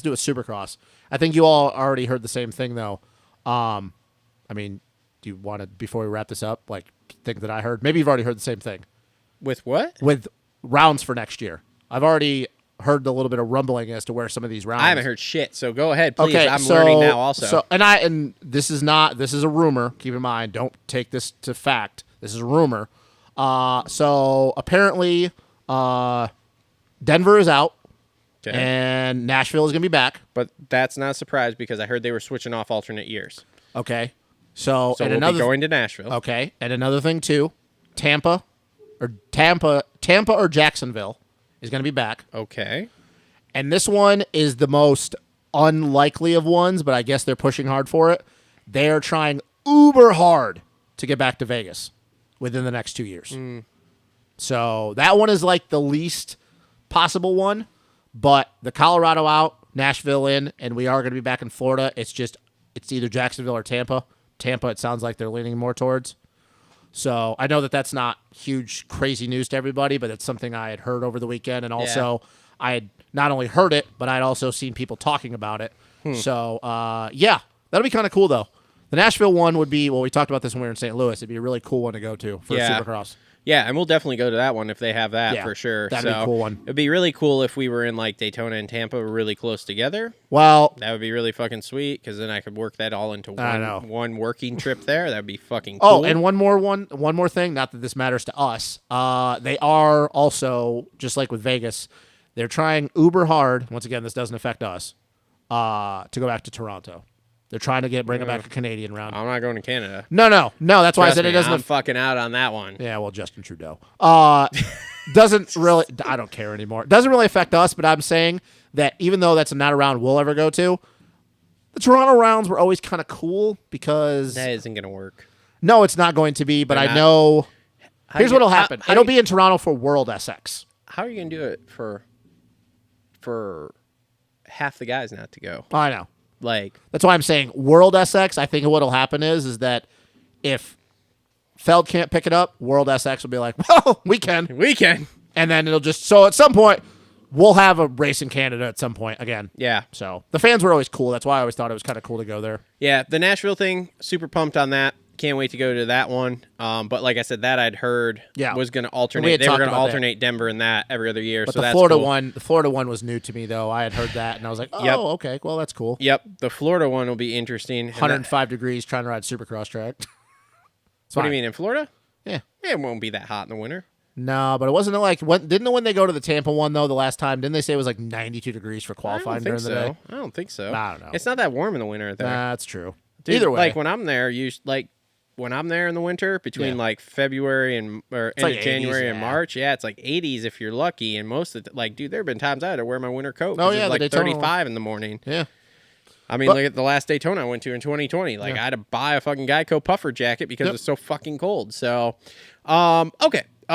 to do with Supercross. I think you all already heard the same thing, though. I mean, do you want to, before we wrap this up, like, think that I heard? Maybe you've already heard the same thing. With what? With rounds for next year. I've already heard a little bit of rumbling as to where some of these rounds. I haven't heard shit, so go ahead, please. Okay, I'm learning now also. And this is a rumor. Keep in mind, don't take this to fact. This is a rumor. So apparently, Denver is out, and Nashville is going to be back. But that's not a surprise because I heard they were switching off alternate years. Okay, so and we'll be going to Nashville. Okay, and another thing too, Tampa or Jacksonville is going to be back. Okay. And this one is the most unlikely of ones, but I guess they're pushing hard for it. They are trying uber hard to get back to Vegas within the next 2 years. So that one is like the least possible one, but the Colorado out, Nashville in, and we are going to be back in Florida. It's either Jacksonville or Tampa. Tampa, it sounds like they're leaning more towards. So I know that that's not huge, crazy news to everybody, but it's something I had heard over the weekend. And also I had not only heard it, but I'd also seen people talking about it. So, that'll be kind of cool, though. The Nashville one would be, well, we talked about this when we were in St. Louis. It'd be a really cool one to go to for Supercross. Yeah, and we'll definitely go to that one if they have that for sure. That'd be a cool one. It'd be really cool if we were in like Daytona and Tampa really close together. Well, that would be really fucking sweet because then I could work that all into one working trip there. That'd be fucking cool. Oh, and one more thing, not that this matters to us. They are also, just like with Vegas, they're trying uber hard. Once again, this doesn't affect us, to go back to Toronto. They're trying to bring back a Canadian round. I'm not going to Canada. No. That's why I said it doesn't. I'm fucking out on that one. Yeah, well, Justin Trudeau. Doesn't really. I don't care anymore. Doesn't really affect us, but I'm saying that even though that's not a round we'll ever go to, the Toronto rounds were always kind of cool because that isn't going to work. No, it's not going to be. But I know. Here's what'll happen. It'll be in Toronto for World SX. How are you going to do it for half the guys not to go? I know. Like, that's why I'm saying World SX. I think what'll happen is that if Feld can't pick it up, World SX will be like, well, we can. And then it'll just, so at some point, we'll have a race in Canada at some point again. Yeah. So the fans were always cool. That's why I always thought it was kind of cool to go there. Yeah, the Nashville thing, super pumped on that. Can't wait to go to that one. But like I said, that I'd heard was going to alternate. They were going to alternate Denver and that every other year. But so the that's Florida cool. the Florida one was new to me though. I had heard that and I was like, oh, okay, well that's cool. Yep, the Florida one will be interesting. 105 degrees trying to ride Supercross track. What do you mean in Florida? Yeah, it won't be that hot in the winter. No, but it wasn't like when they go to the Tampa one though the last time? Didn't they say it was like 92 degrees for qualifying during the day? I don't think so. I don't know. It's not that warm in the winter there. That's true. Dude, either way, like when I'm there, when I'm there in the winter between like February and end of January and March, it's like 80s if you're lucky. And most of dude, there have been times I had to wear my winter coat. Oh yeah, it's like 35 in the morning. Yeah. I mean, look at the last Daytona I went to in 2020. Like I had to buy a fucking Geico puffer jacket because it was so fucking cold. So, okay.